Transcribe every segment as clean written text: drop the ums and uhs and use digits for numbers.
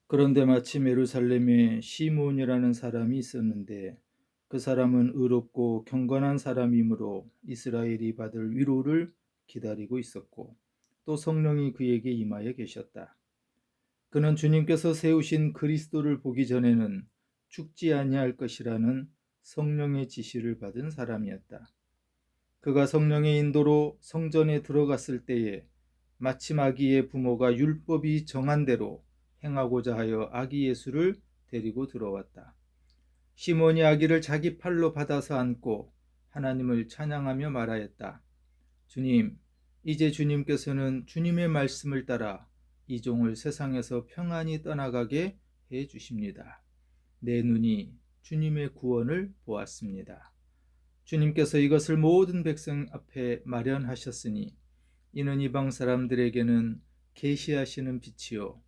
그런데 마침 예루살렘에 시므온이라는 사람이 있었는데 그 사람은 의롭고 경건한 사람이므로 이스라엘이 받을 위로를 기다리고 있었고 또 성령이 그에게 임하여 계셨다. 그는 주님께서 세우신 그리스도를 보기 전에는 죽지 아니할 것이라는 성령의 지시를 받은 사람이었다. 그가 성령의 인도로 성전에 들어갔을 때에 마침 아기의 부모가 율법이 정한 대로 행하고자 하여 아기 예수를 데리고 들어왔다. 시몬이 아기를 자기 팔로 받아서 안고 하나님을 찬양하며 말하였다. 주님, 이제 주님께서는 주님의 말씀을 따라 이 종을 세상에서 평안히 떠나가게 해 주십니다. 내 눈이 주님의 구원을 보았습니다. 주님께서 이것을 모든 백성 앞에 마련하셨으니 이는 이방 사람들에게는 계시하시는 빛이요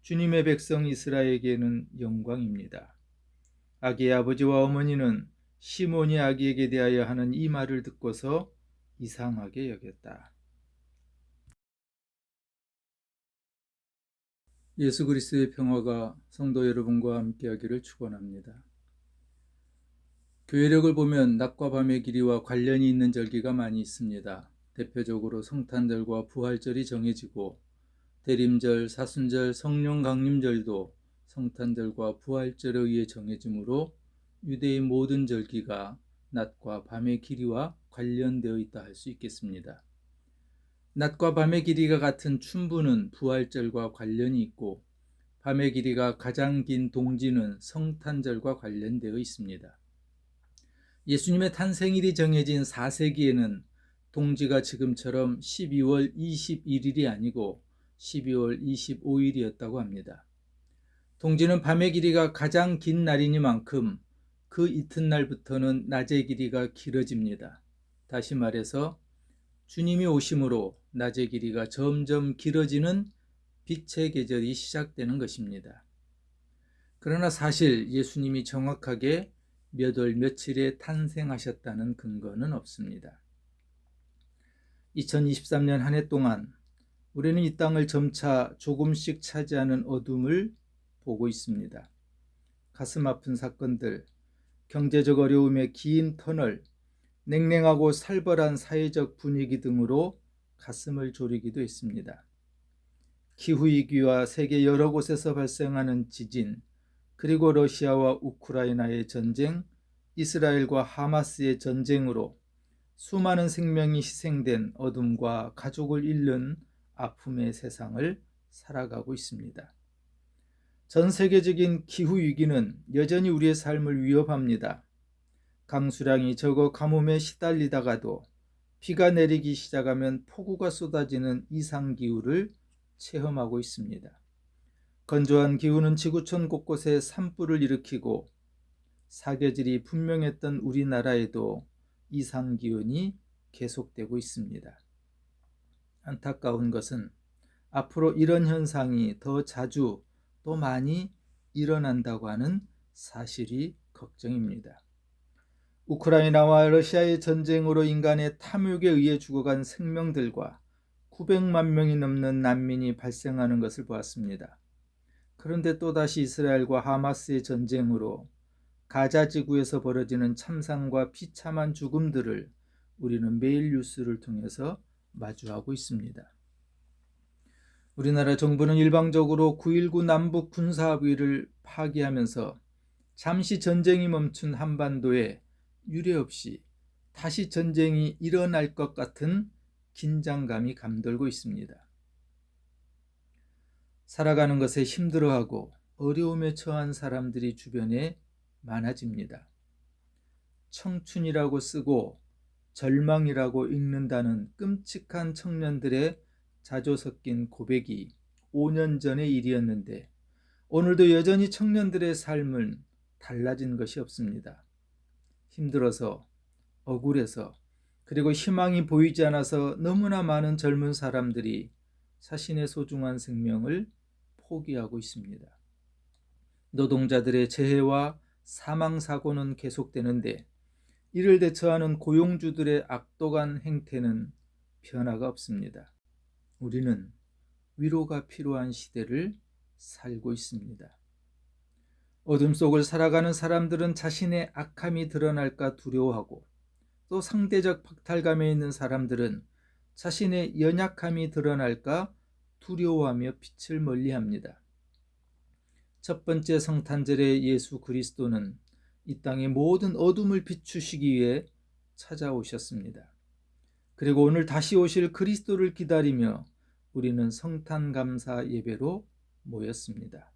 주님의 백성 이스라엘에게는 영광입니다. 아기의 아버지와 어머니는 시몬이 아기에게 대하여 하는 이 말을 듣고서 이상하게 여겼다. 예수 그리스도의 평화가 성도 여러분과 함께하기를 축원합니다. 교회력을 보면 낮과 밤의 길이와 관련이 있는 절기가 많이 있습니다. 대표적으로 성탄절과 부활절이 정해지고 대림절, 사순절, 성령 강림절도 성탄절과 부활절에 의해 정해지므로 유대의 모든 절기가 낮과 밤의 길이와 관련되어 있다 할 수 있겠습니다. 낮과 밤의 길이가 같은 춘부는 부활절과 관련이 있고 밤의 길이가 가장 긴 동지는 성탄절과 관련되어 있습니다. 예수님의 탄생일이 정해진 4세기에는 동지가 지금처럼 12월 21일이 아니고 12월 25일이었다고 합니다. 동지는 밤의 길이가 가장 긴 날이니만큼 그 이튿날부터는 낮의 길이가 길어집니다. 다시 말해서 주님이 오심으로 낮의 길이가 점점 길어지는 빛의 계절이 시작되는 것입니다. 그러나 사실 예수님이 정확하게 몇 월 며칠에 탄생하셨다는 근거는 없습니다. 2023년 한 해 동안 우리는 이 땅을 점차 조금씩 차지하는 어둠을 보고 있습니다. 가슴 아픈 사건들, 경제적 어려움의 긴 터널, 냉랭하고 살벌한 사회적 분위기 등으로 가슴을 졸이기도 했습니다. 기후위기와 세계 여러 곳에서 발생하는 지진, 그리고 러시아와 우크라이나의 전쟁, 이스라엘과 하마스의 전쟁으로 수많은 생명이 희생된 어둠과 가족을 잃는 아픔의 세상을 살아가고 있습니다. 전 세계적인 기후위기는 여전히 우리의 삶을 위협합니다. 강수량이 적어 가뭄에 시달리다가도 비가 내리기 시작하면 폭우가 쏟아지는 이상기후를 체험하고 있습니다. 건조한 기후는 지구촌 곳곳에 산불을 일으키고 사계절이 분명했던 우리나라에도 이상기온이 계속되고 있습니다. 안타까운 것은 앞으로 이런 현상이 더 자주 또 많이 일어난다고 하는 사실이 걱정입니다. 우크라이나와 러시아의 전쟁으로 인간의 탐욕에 의해 죽어간 생명들과 900만 명이 넘는 난민이 발생하는 것을 보았습니다. 그런데 또다시 이스라엘과 하마스의 전쟁으로 가자 지구에서 벌어지는 참상과 비참한 죽음들을 우리는 매일 뉴스를 통해서 마주하고 있습니다. 우리나라 정부는 일방적으로 9.19 남북 군사합의를 파기하면서 잠시 전쟁이 멈춘 한반도에 유례없이 다시 전쟁이 일어날 것 같은 긴장감이 감돌고 있습니다. 살아가는 것에 힘들어하고 어려움에 처한 사람들이 주변에 많아집니다. 청춘이라고 쓰고 절망이라고 읽는다는 끔찍한 청년들의 자조 섞인 고백이 5년 전의 일이었는데 오늘도 여전히 청년들의 삶은 달라진 것이 없습니다. 힘들어서, 억울해서, 그리고 희망이 보이지 않아서 너무나 많은 젊은 사람들이 자신의 소중한 생명을 포기하고 있습니다. 노동자들의 재해와 사망사고는 계속되는데 이를 대처하는 고용주들의 악독한 행태는 변화가 없습니다. 우리는 위로가 필요한 시대를 살고 있습니다. 어둠 속을 살아가는 사람들은 자신의 악함이 드러날까 두려워하고, 또 상대적 박탈감에 있는 사람들은 자신의 연약함이 드러날까 두려워하며 빛을 멀리합니다. 첫 번째 성탄절의 예수 그리스도는 이 땅의 모든 어둠을 비추시기 위해 찾아오셨습니다. 그리고 오늘 다시 오실 그리스도를 기다리며 우리는 성탄 감사 예배로 모였습니다.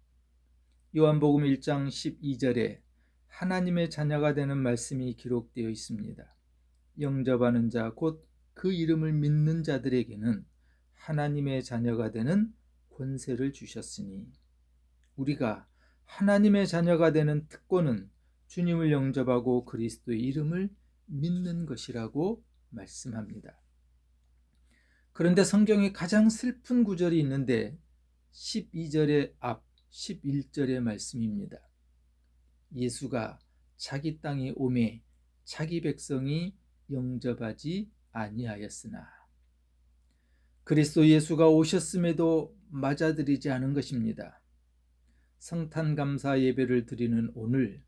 요한복음 1장 12절에 하나님의 자녀가 되는 말씀이 기록되어 있습니다. 영접하는 자, 곧 그 이름을 믿는 자들에게는 하나님의 자녀가 되는 권세를 주셨으니, 우리가 하나님의 자녀가 되는 특권은 주님을 영접하고 그리스도의 이름을 믿는 것이라고 말씀합니다. 그런데 성경에 가장 슬픈 구절이 있는데 12절의 앞 11절의 말씀입니다. 예수가 자기 땅에 오매 자기 백성이 영접하지 아니하였으나, 그리스도 예수가 오셨음에도 맞아들이지 않은 것입니다. 성탄 감사 예배를 드리는 오늘,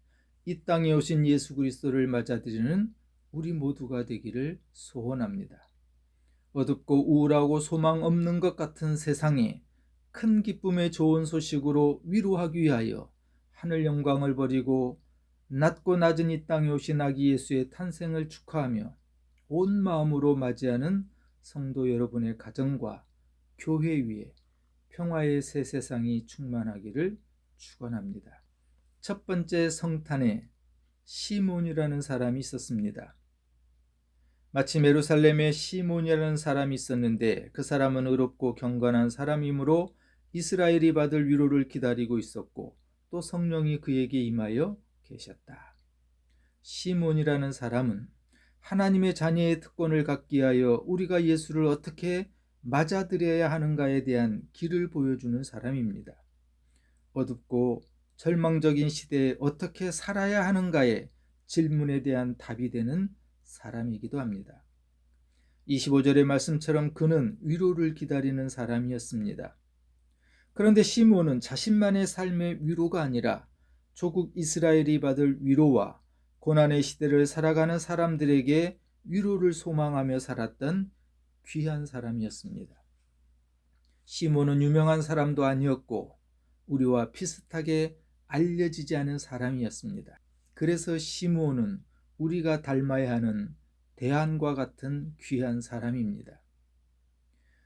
이 땅에 오신 예수 그리스도를 맞아들이는 우리 모두가 되기를 소원합니다. 어둡고 우울하고 소망 없는 것 같은 세상에 큰 기쁨의 좋은 소식으로 위로하기 위하여 하늘 영광을 버리고 낮고 낮은 이 땅에 오신 아기 예수의 탄생을 축하하며 온 마음으로 맞이하는 성도 여러분의 가정과 교회 위에 평화의 새 세상이 충만하기를 축원합니다. 첫 번째 성탄에 시몬이라는 사람이 있었습니다. 마침 예루살렘에 시몬이라는 사람이 있었는데, 그 사람은 의롭고 경건한 사람이므로 이스라엘이 받을 위로를 기다리고 있었고, 또 성령이 그에게 임하여 계셨다. 시몬이라는 사람은 하나님의 자녀의 특권을 갖기 위하여 우리가 예수를 어떻게 맞아들여야 하는가에 대한 길을 보여주는 사람입니다. 어둡고 절망적인 시대에 어떻게 살아야 하는가의 질문에 대한 답이 되는 사람이기도 합니다. 25절의 말씀처럼 그는 위로를 기다리는 사람이었습니다. 그런데 시몬은 자신만의 삶의 위로가 아니라 조국 이스라엘이 받을 위로와 고난의 시대를 살아가는 사람들에게 위로를 소망하며 살았던 귀한 사람이었습니다. 시몬은 유명한 사람도 아니었고 우리와 비슷하게 알려지지 않은 사람이었습니다. 그래서 시몬은 우리가 닮아야 하는 대안과 같은 귀한 사람입니다.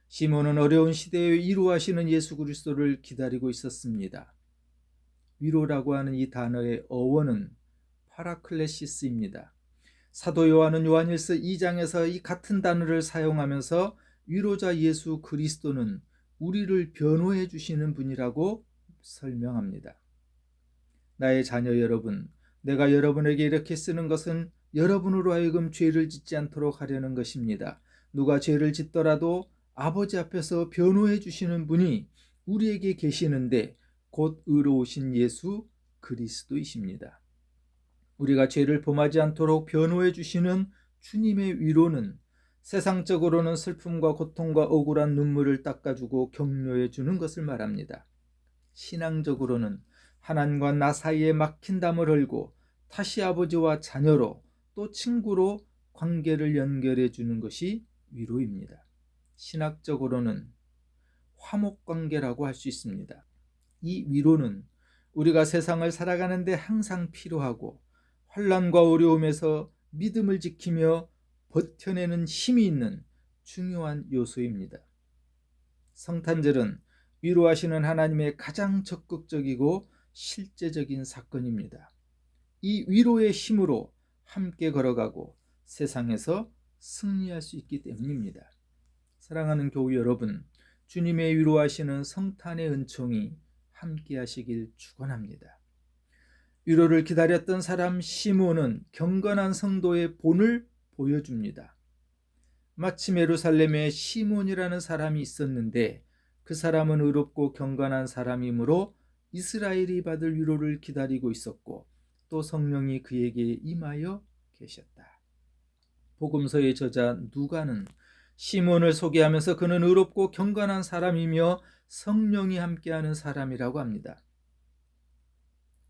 시몬은 어려운 시대에 위로하시는 예수 그리스도를 기다리고 있었습니다. 위로라고 하는 이 단어의 어원은 파라클레시스입니다. 사도 요한은 요한일서 2장에서 이 같은 단어를 사용하면서 위로자 예수 그리스도는 우리를 변호해 주시는 분이라고 설명합니다. 나의 자녀 여러분, 내가 여러분에게 이렇게 쓰는 것은 여러분으로 하여금 죄를 짓지 않도록 하려는 것입니다. 누가 죄를 짓더라도 아버지 앞에서 변호해 주시는 분이 우리에게 계시는데, 곧 의로우신 예수 그리스도이십니다. 우리가 죄를 범하지 않도록 변호해 주시는 주님의 위로는 세상적으로는 슬픔과 고통과 억울한 눈물을 닦아주고 격려해 주는 것을 말합니다. 신앙적으로는 하나님과 나 사이에 막힌 담을 헐고 다시 아버지와 자녀로, 또 친구로 관계를 연결해 주는 것이 위로입니다. 신학적으로는 화목관계라고 할 수 있습니다. 이 위로는 우리가 세상을 살아가는데 항상 필요하고, 환난과 어려움에서 믿음을 지키며 버텨내는 힘이 있는 중요한 요소입니다. 성탄절은 위로하시는 하나님의 가장 적극적이고 실제적인 사건입니다. 이 위로의 힘으로 함께 걸어가고 세상에서 승리할 수 있기 때문입니다. 사랑하는 교우 여러분, 주님의 위로하시는 성탄의 은총이 함께 하시길 축원합니다. 위로를 기다렸던 사람 시몬은 경건한 성도의 본을 보여줍니다. 마침 예루살렘에 시몬이라는 사람이 있었는데, 그 사람은 의롭고 경건한 사람이므로 이스라엘이 받을 위로를 기다리고 있었고, 또 성령이 그에게 임하여 계셨다. 복음서의 저자 누가는 시몬을 소개하면서 그는 의롭고 경건한 사람이며 성령이 함께하는 사람이라고 합니다.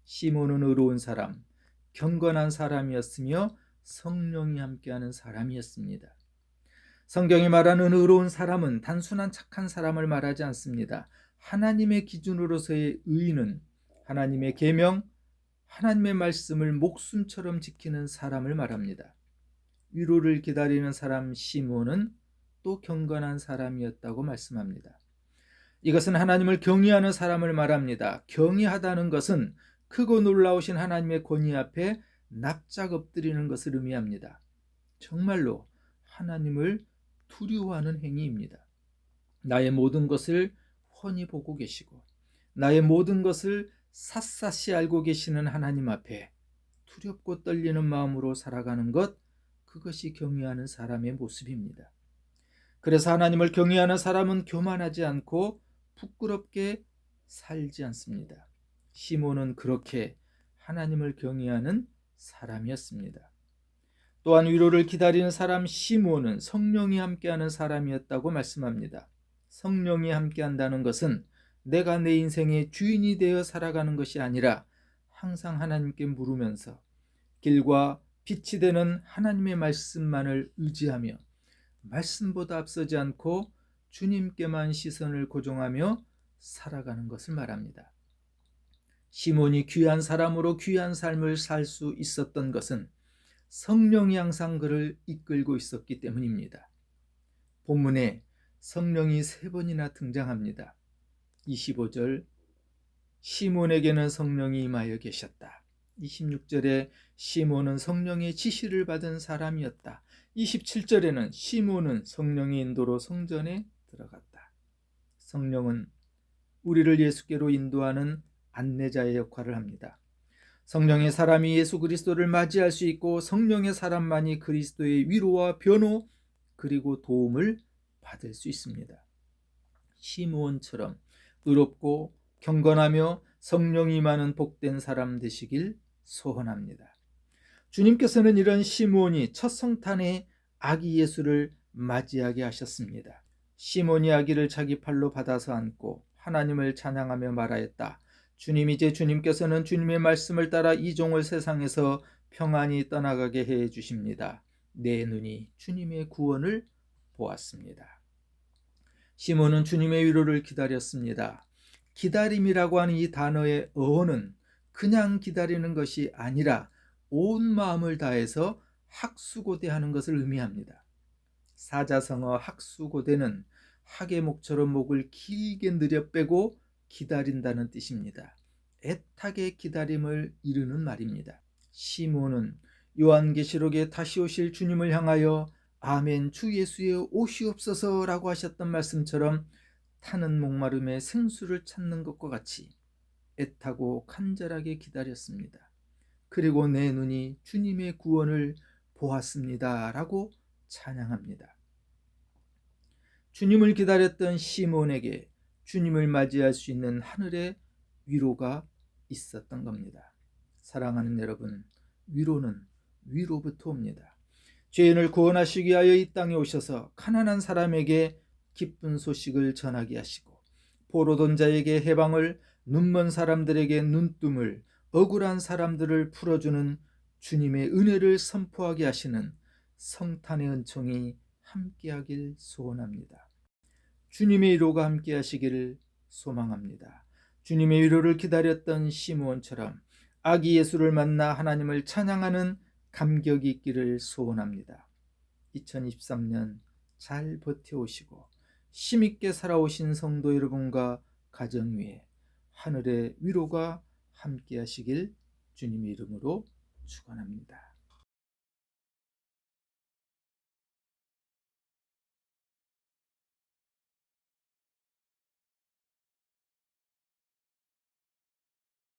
시몬은 의로운 사람, 경건한 사람이었으며 성령이 함께하는 사람이었습니다. 성경이 말하는 의로운 사람은 단순한 착한 사람을 말하지 않습니다. 하나님의 기준으로서의 의인은 하나님의 계명, 하나님의 말씀을 목숨처럼 지키는 사람을 말합니다. 위로를 기다리는 사람 시몬은 또 경건한 사람이었다고 말씀합니다. 이것은 하나님을 경외하는 사람을 말합니다. 경외하다는 것은 크고 놀라우신 하나님의 권위 앞에 납작 엎드리는 것을 의미합니다. 정말로 하나님을 두려워하는 행위입니다. 나의 모든 것을 훤히 보고 계시고 나의 모든 것을 샅샅이 알고 계시는 하나님 앞에 두렵고 떨리는 마음으로 살아가는 것, 그것이 경외하는 사람의 모습입니다. 그래서 하나님을 경외하는 사람은 교만하지 않고 부끄럽게 살지 않습니다. 시몬은 그렇게 하나님을 경외하는 사람이었습니다. 또한 위로를 기다리는 사람 시몬은 성령이 함께하는 사람이었다고 말씀합니다. 성령이 함께한다는 것은 내가 내 인생의 주인이 되어 살아가는 것이 아니라 항상 하나님께 물으면서 길과 빛이 되는 하나님의 말씀만을 의지하며 말씀보다 앞서지 않고 주님께만 시선을 고정하며 살아가는 것을 말합니다. 시몬이 귀한 사람으로 귀한 삶을 살 수 있었던 것은 성령이 항상 그를 이끌고 있었기 때문입니다. 본문에 성령이 3번이나 등장합니다. 25절 시몬에게는 성령이 임하여 계셨다. 26절에 시몬은 성령의 지시를 받은 사람이었다. 27절에는 시몬은 성령의 인도로 성전에 들어갔다. 성령은 우리를 예수께로 인도하는 안내자의 역할을 합니다. 성령의 사람이 예수 그리스도를 맞이할 수 있고 성령의 사람만이 그리스도의 위로와 변호 그리고 도움을 받을 수 있습니다. 시므온처럼 의롭고 경건하며 성령이 많은 복된 사람 되시길 소원합니다. 주님께서는 이런 시므온이 첫 성탄에 아기 예수를 맞이하게 하셨습니다. 시몬이 아기를 자기 팔로 받아서 안고 하나님을 찬양하며 말하였다. 주님, 이제 주님께서는 주님의 말씀을 따라 이 종을 세상에서 평안히 떠나가게 해 주십니다. 내 눈이 주님의 구원을 보았습니다. 시몬은 주님의 위로를 기다렸습니다. 기다림이라고 하는 이 단어의 어원은 그냥 기다리는 것이 아니라 온 마음을 다해서 학수고대하는 것을 의미합니다. 사자성어 학수고대는 학의 목처럼 목을 길게 느려빼고 기다린다는 뜻입니다. 애타게 기다림을 이루는 말입니다. 시몬은 요한계시록에 다시 오실 주님을 향하여 아멘 주 예수여 오시옵소서 라고 하셨던 말씀처럼 타는 목마름에 생수를 찾는 것과 같이 애타고 간절하게 기다렸습니다. 그리고 내 눈이 주님의 구원을 보았습니다 라고 찬양합니다. 주님을 기다렸던 시몬에게 주님을 맞이할 수 있는 하늘의 위로가 있었던 겁니다. 사랑하는 여러분, 위로는 위로부터 옵니다. 죄인을 구원하시기 위하여 이 땅에 오셔서 가난한 사람에게 기쁜 소식을 전하게 하시고 포로된 자에게 해방을, 눈먼 사람들에게 눈뜸을, 억울한 사람들을 풀어주는 주님의 은혜를 선포하게 하시는 성탄의 은총이 함께하길 소원합니다. 주님의 위로가 함께하시기를 소망합니다. 주님의 위로를 기다렸던 시므온처럼 아기 예수를 만나 하나님을 찬양하는 감격이 있기를 소원합니다. 2023년 잘 버텨오시고 힘있게 살아오신 성도 여러분과 가정 위에 하늘의 위로가 함께하시길 주님의 이름으로 축원합니다.